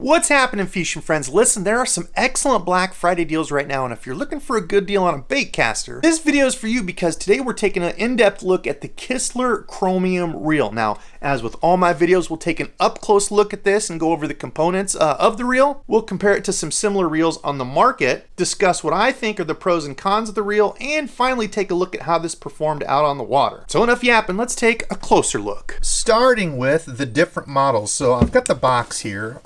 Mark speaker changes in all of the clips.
Speaker 1: What's happening, fishing friends? Listen, there are some excellent Black Friday deals right now, and if you're looking for a good deal on a baitcaster, this video is for you because today we're taking an in-depth look at the Kistler Chromium Reel. Now, as with all my videos, we'll take an up-close look at this and go over the components of the reel. We'll compare it to some similar reels on the market, discuss what I think are the pros and cons of the reel, and finally take a look at how this performed out on the water. So enough yapping, let's take a closer look. Starting with the different models. So I've got the box here.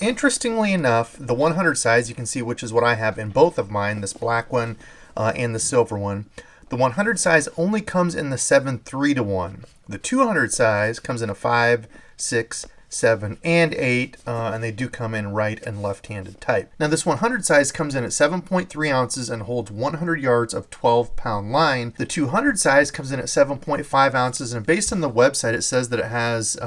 Speaker 1: Interestingly enough, the 100 size, you can see, which is what I have in both of mine, this black one and the silver one. The 100 size only comes in the 7:3-to-1. The 200 size comes in a 5, 6, 7, and 8, and they do come in right and left-handed type. Now this 100 size comes in at 7.3 ounces and holds 100 yards of 12-pound line. The 200 size comes in at 7.5 ounces, and based on the website, it says that it has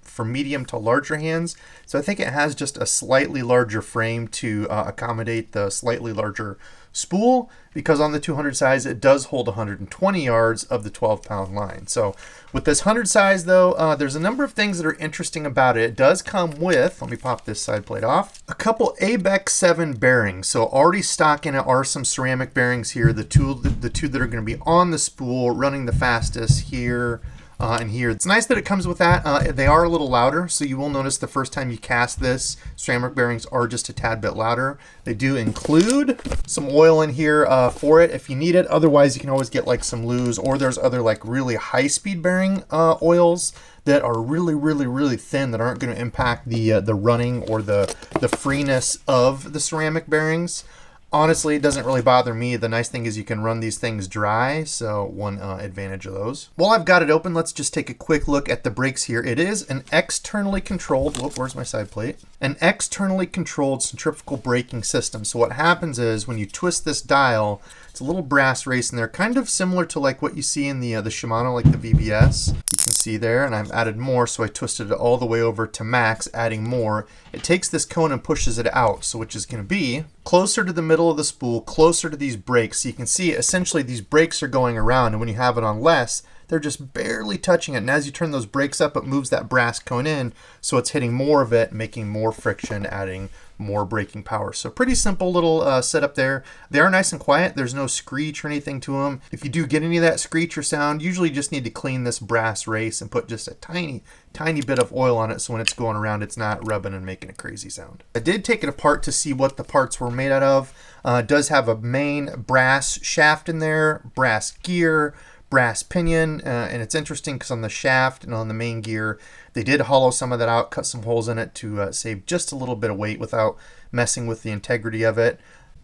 Speaker 1: for medium to larger hands. So I think it has just a slightly larger frame to accommodate the slightly larger spool, because on the 200 size it does hold 120 yards of the 12-pound line. So with this 100 size though, there's a number of things that are interesting about it. It does come with, let me pop this side plate off, a couple ABEC 7 bearings. So already stock in it are some ceramic bearings here, the two that are going to be on the spool running the fastest here and here. It's nice that it comes with that. They are a little louder, so you will notice the first time you cast this, ceramic bearings are just a tad bit louder. They do include some oil in here for it if you need it. Otherwise, you can always get like some loose, or there's other like really high-speed bearing oils that are really thin that aren't going to impact the running or the freeness of the ceramic bearings. Honestly, it doesn't really bother me. The nice thing is you can run these things dry, so one advantage of those. While I've got it open, let's just take a quick look at the brakes here. It is an externally controlled, where's my side plate? An externally controlled centrifugal braking system. So what happens is when you twist this dial, it's a little brass race in there, kind of similar to like what you see in the Shimano, like the VBS. You can see there, and I've added more, so I twisted it all the way over to max, adding more. It takes this cone and pushes it out, so which is going to be closer to the middle of the spool, closer to these brakes. So you can see essentially these brakes are going around, and when you have it on less, they're just barely touching it. And as you turn those brakes up, it moves that brass cone in, so it's hitting more of it, making more friction, adding more braking power. So pretty simple little setup there. They are nice and quiet. There's no screech or anything to them. If you do get any of that screech or sound, usually you just need to clean this brass race and put just a tiny bit of oil on it, so when it's going around, it's not rubbing and making a crazy sound. I did take it apart to see what the parts were made out of. It does have a main brass shaft in there, brass gear, brass pinion, and it's interesting because on the shaft and on the main gear, they did hollow some of that out, cut some holes in it to save just a little bit of weight without messing with the integrity of it.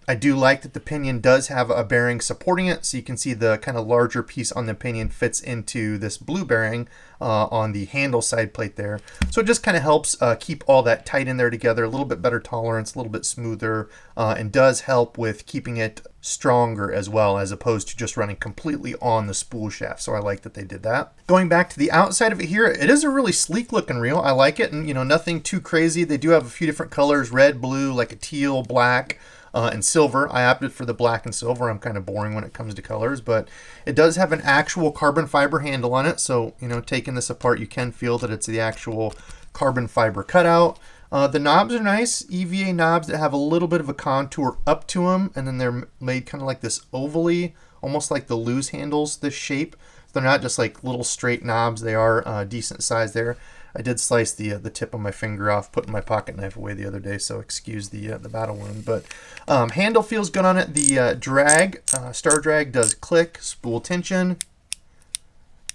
Speaker 1: I do like that the pinion does have a bearing supporting it, so you can see the kind of larger piece on the pinion fits into this blue bearing on the handle side plate there. So it just kind of helps keep all that tight in there together, a little bit better tolerance, a little bit smoother, and does help with keeping it stronger as well, as opposed to just running completely on the spool shaft. So I like that they did that. Going back to the outside of it here, it is a really sleek looking reel. I like it, and nothing too crazy. They do have a few different colors, red, blue, like a teal, black, and silver. I opted for the black and silver. I'm kind of boring when it comes to colors, but it does have an actual carbon fiber handle on it. So, taking this apart, you can feel that it's the actual carbon fiber cutout. The knobs are nice, EVA knobs that have a little bit of a contour up to them, and then they're made kind of like this ovally, almost like the loose handles, this shape. They're not just like little straight knobs. They are decent size there. I did slice the tip of my finger off, putting my pocket knife away the other day, so excuse the battle wound. But handle feels good on it. The drag, star drag, does click. Spool tension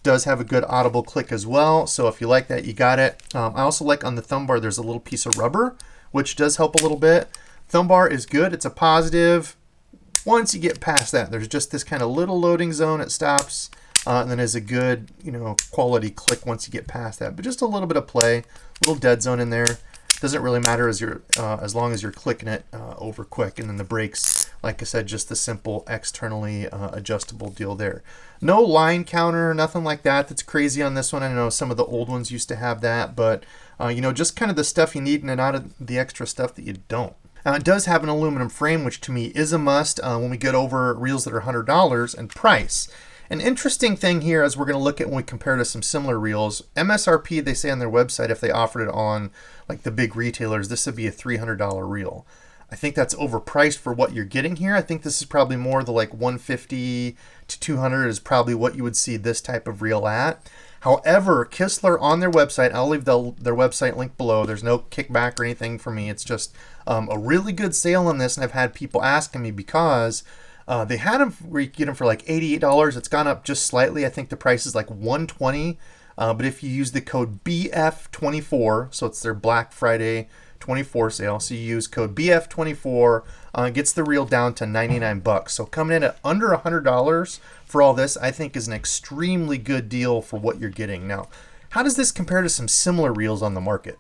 Speaker 1: does have a good audible click as well. So if you like that, you got it. I also like on the thumb bar, there's a little piece of rubber, which does help a little bit. Thumb bar is good. It's a positive. Once you get past that, there's just this kind of little loading zone. It stops. And then there's a good, quality click once you get past that. But just a little bit of play, little dead zone in there. Doesn't really matter as long as you're clicking it over quick. And then the brakes, like I said, just the simple externally adjustable deal there. No line counter, nothing like that. That's crazy on this one. I know some of the old ones used to have that, but just kind of the stuff you need and not the extra stuff that you don't. It does have an aluminum frame, which to me is a must when we get over reels that are $100 in price. An interesting thing here, as we're going to look at when we compare to some similar reels, MSRP, they say on their website, if they offered it on like the big retailers, this would be a $300 reel. I think that's overpriced for what you're getting here. I think this is probably more the like 150 to 200 is probably what you would see this type of reel at. However, Kistler on their website, I'll leave their website link below. There's no kickback or anything for me. It's just a really good sale on this, and I've had people asking me because they had them where you get them for like $88. It's gone up just slightly. I think the price is like $120. But if you use the code BF24, so it's their Black Friday 24 sale, so you use code BF24, gets the reel down to 99 bucks. So coming in at under $100 for all this, I think is an extremely good deal for what you're getting. Now, how does this compare to some similar reels on the market?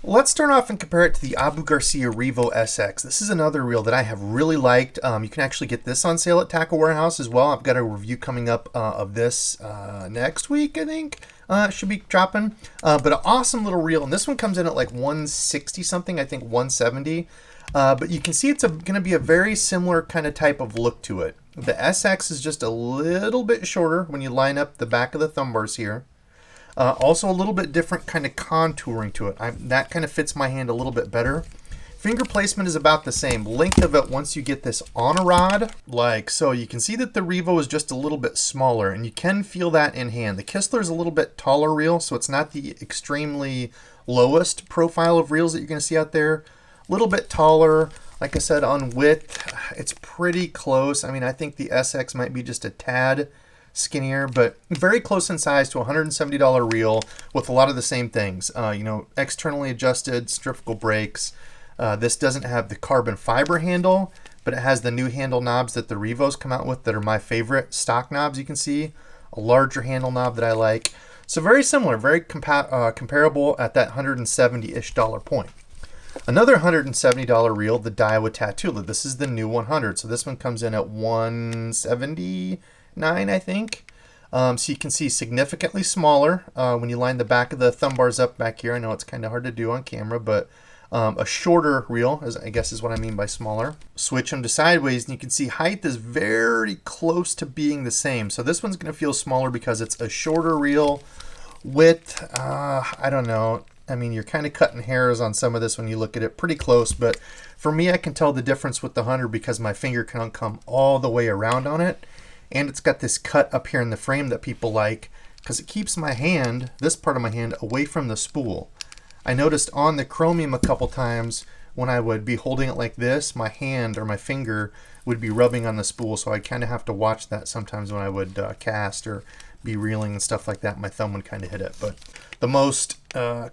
Speaker 1: Let's start off and compare it to the Abu Garcia Revo SX. This is another reel that I have really liked. You can actually get this on sale at Tackle Warehouse as well. I've got a review coming up of this next week, I think. Should be dropping. But an awesome little reel. And this one comes in at like 160 something, I think 170. But you can see it's going to be a very similar kind of type of look to it. The SX is just a little bit shorter when you line up the back of the thumb bars here. Also a little bit different kind of contouring to it. That kind of fits my hand a little bit better. Finger placement is about the same. Length of it once you get this on a rod, like so. You can see that the Revo is just a little bit smaller, and you can feel that in hand. The Kistler is a little bit taller reel, so it's not the extremely lowest profile of reels that you're going to see out there. A little bit taller. Like I said, on width, it's pretty close. I mean, I think the SX might be just a tad skinnier, but very close in size to a $170 reel with a lot of the same things. You know, externally adjusted centrifugal brakes. This doesn't have the carbon fiber handle, but it has the new handle knobs that the Revos come out with that are my favorite stock knobs. You can see a larger handle knob that I like. So very similar, very comparable at that $170-ish point. Another $170 reel, the Daiwa Tatula. This is the new 100. So this one comes in at 179, I think. So you can see significantly smaller when you line the back of the thumb bars up back here. I know it's kind of hard to do on camera, but a shorter reel, I guess is what I mean by smaller. Switch them to sideways, and you can see height is very close to being the same. So this one's going to feel smaller because it's a shorter reel. Width, I don't know. I mean, you're kind of cutting hairs on some of this when you look at it, pretty close. But for me, I can tell the difference with the 100 because my finger can't come all the way around on it. And it's got this cut up here in the frame that people like because it keeps my hand, this part of my hand, away from the spool. I noticed on the Chromium a couple times when I would be holding it like this, my hand or my finger would be rubbing on the spool. So I kind of have to watch that sometimes when I would cast or be reeling and stuff like that. My thumb would kind of hit it. But the most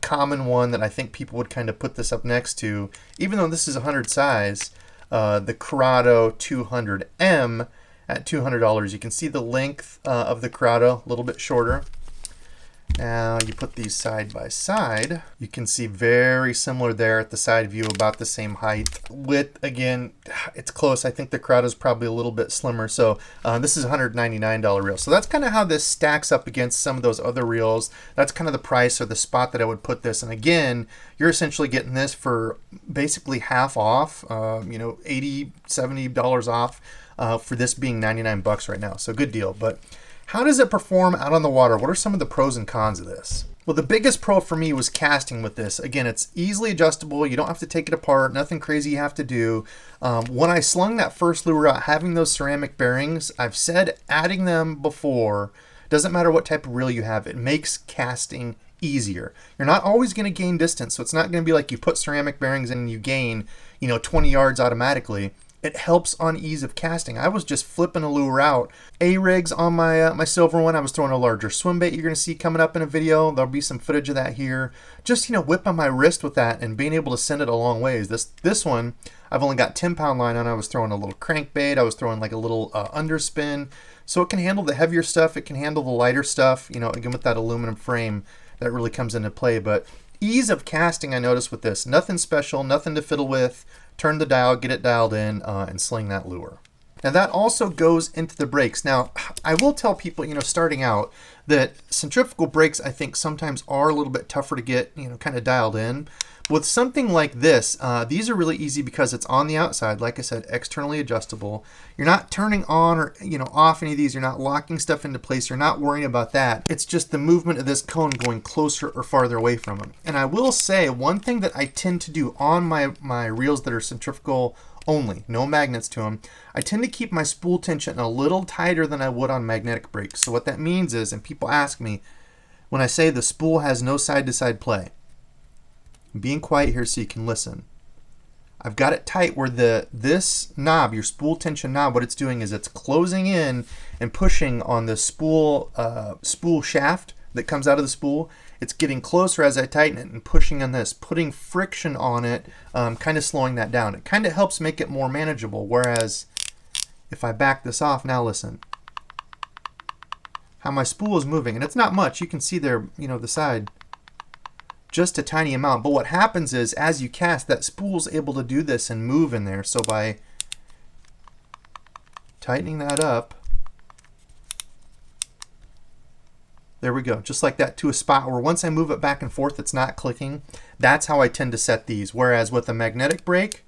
Speaker 1: common one that I think people would kind of put this up next to, even though this is 100 size, the Corrado 200M at $200. You can see the length of the Corrado, a little bit shorter. Now you put these side by side, you can see very similar there at the side view, about the same height. Width, again, it's close. I think the Corrado is probably a little bit slimmer. So this is a $199 reel. So that's kind of how this stacks up against some of those other reels. That's kind of the price or the spot that I would put this. And again, you're essentially getting this for basically half off, you know, $80, $70 off for this being 99 bucks right now. So good deal. But how does it perform out on the water? What are some of the pros and cons of this? Well, the biggest pro for me was casting with this. Again, it's easily adjustable. You don't have to take it apart. Nothing crazy you have to do. When I slung that first lure out, having those ceramic bearings, I've said adding them before, doesn't matter what type of reel you have, it makes casting easier. You're not always going to gain distance, so it's not going to be like you put ceramic bearings in and you gain, you know, 20 yards automatically. It helps on ease of casting. I was just flipping a lure out. A-rigs on my silver one. I was throwing a larger swim bait you're going to see coming up in a video. There'll be some footage of that here. Just, you know, whipping my wrist with that and being able to send it a long ways. This one, I've only got 10-pound line on. I was throwing a little crankbait. I was throwing like a little underspin. So it can handle the heavier stuff. It can handle the lighter stuff. You know, again, with that aluminum frame, that really comes into play. But ease of casting, I noticed with this. Nothing special, nothing to fiddle with. Turn the dial, get it dialed in, and sling that lure. Now that also goes into the brakes. Now, I will tell people, you know, starting out, that centrifugal brakes, I think, sometimes are a little bit tougher to get, you know, kind of dialed in. With something like this, these are really easy because it's on the outside, like I said, externally adjustable. You're not turning on or off any of these. You're not locking stuff into place. You're not worrying about that. It's just the movement of this cone going closer or farther away from them. And I will say one thing that I tend to do on my reels that are centrifugal only, no magnets to them, I tend to keep my spool tension a little tighter than I would on magnetic brakes. So what that means is, and people ask me when I say the spool has no side-to-side play, I'm being quiet here so you can listen. I've got it tight where this knob, your spool tension knob, what it's doing is it's closing in and pushing on the spool shaft that comes out of the spool. It's getting closer as I tighten it and pushing on this, putting friction on it, kind of slowing that down. It kind of helps make it more manageable. Whereas if I back this off, now listen, how my spool is moving, and it's not much. You can see there, the side, just a tiny amount. But what happens is as you cast, that spool's able to do this and move in there. So by tightening that up, there we go, just like that, to a spot where once I move it back and forth, it's not clicking. That's how I tend to set these. Whereas with a magnetic brake,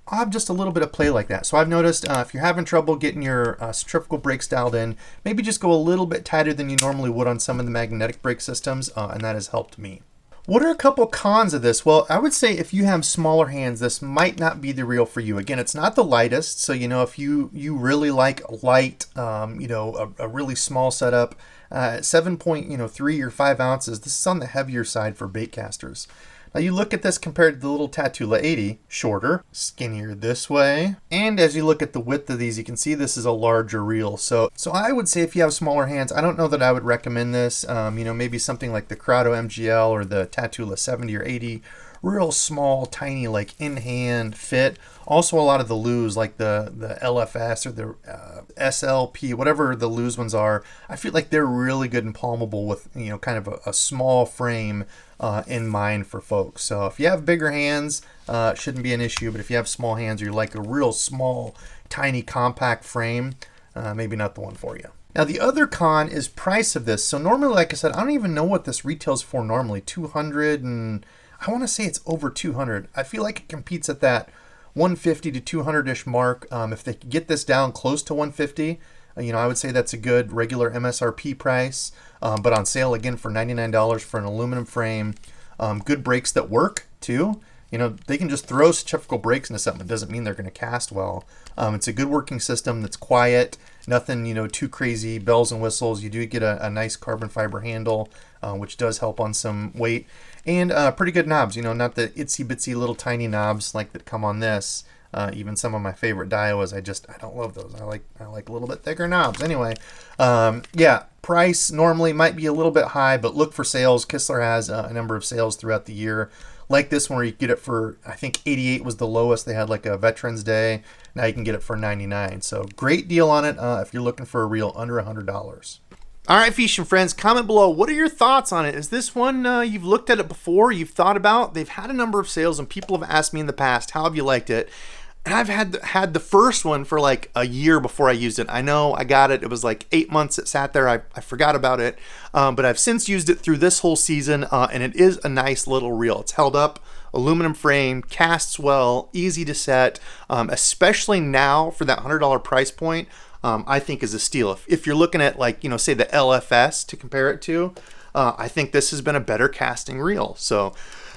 Speaker 1: I'll have just a little bit of play like that. So I've noticed if you're having trouble getting your centrifugal brakes dialed in, maybe just go a little bit tighter than you normally would on some of the magnetic brake systems, and that has helped me. What are a couple cons of this? Well, I would say if you have smaller hands, this might not be the reel for you. Again, it's not the lightest, so if you really like light, a really small setup, 7.3 or 5 ounces, this is on the heavier side for bait casters. Now you look at this compared to the little Tatula 80, shorter, skinnier this way. And as you look at the width of these, you can see this is a larger reel. So I would say if you have smaller hands, I don't know that I would recommend this. Maybe something like the Corrado MGL or the Tatula 70 or 80, real small, tiny, like in-hand fit. Also a lot of the Lew's, like the LFS or the SLP, whatever the Lew's ones are, I feel like they're really good and palmable with, kind of a small frame in mind for folks. So if you have bigger hands, it shouldn't be an issue, but if you have small hands or you like a real small, tiny, compact frame, maybe not the one for you. Now the other con is price of this. So normally, like I said, I don't even know what this retails for normally, 200, and I want to say it's over 200. I feel like it competes at that 150 to 200-ish mark. If they could get this down close to 150, I would say that's a good regular MSRP price, but on sale again for $99 for an aluminum frame. Good brakes that work too. They can just throw centrifugal brakes into something. It doesn't mean they're going to cast well. It's a good working system that's quiet, nothing too crazy, bells and whistles. You do get a nice carbon fiber handle, which does help on some weight, and pretty good knobs. Not the itsy bitsy little tiny knobs like that come on this. Even some of my favorite Debos, I don't love those. I like a little bit thicker knobs. Anyway, yeah, price normally might be a little bit high, but look for sales. Kistler has a number of sales throughout the year, like this one where you get it for, I think 88 was the lowest. They had like a Veterans Day. Now you can get it for 99. So great deal on it if you're looking for a reel under $100. All right, fishing friends, comment below. What are your thoughts on it? Is this one you've looked at it before, you've thought about? They've had a number of sales, and people have asked me in the past, how have you liked it? And I've had the first one for like a year before I used it. I know I got it. It was like 8 months it sat there. I forgot about it. But I've since used it through this whole season, and it is a nice little reel. It's held up, aluminum frame, casts well, easy to set, especially now for that $100 price point. I think is a steal. If you're looking at like, say the LFS to compare it to, I think this has been a better casting reel. So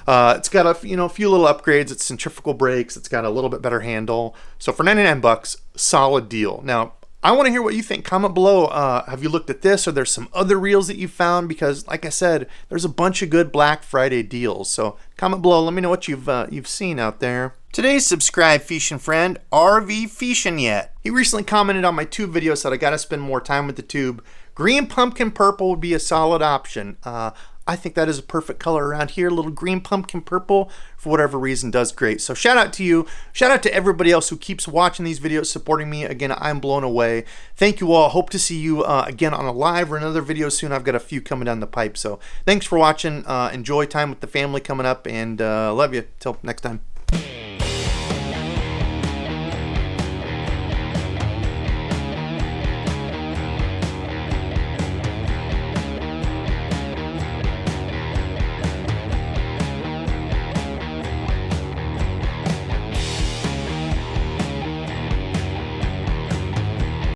Speaker 1: it's got a few little upgrades. It's centrifugal brakes. It's got a little bit better handle. So for 99 bucks, solid deal. Now, I want to hear what you think. Comment below. Have you looked at this, or there's some other reels that you found? Because like I said, there's a bunch of good Black Friday deals. So comment below. Let me know what you've seen out there. Today's subscribed fishing friend, RV Fishing Yet. He recently commented on my tube video, said I got to spend more time with the tube. Green pumpkin purple would be a solid option. I think that is a perfect color around here. A little green pumpkin purple, for whatever reason, does great. So shout out to you. Shout out to everybody else who keeps watching these videos, supporting me. Again, I'm blown away. Thank you all. Hope to see you again on a live or another video soon. I've got a few coming down the pipe. So thanks for watching. Enjoy time with the family coming up, and love you. Till next time.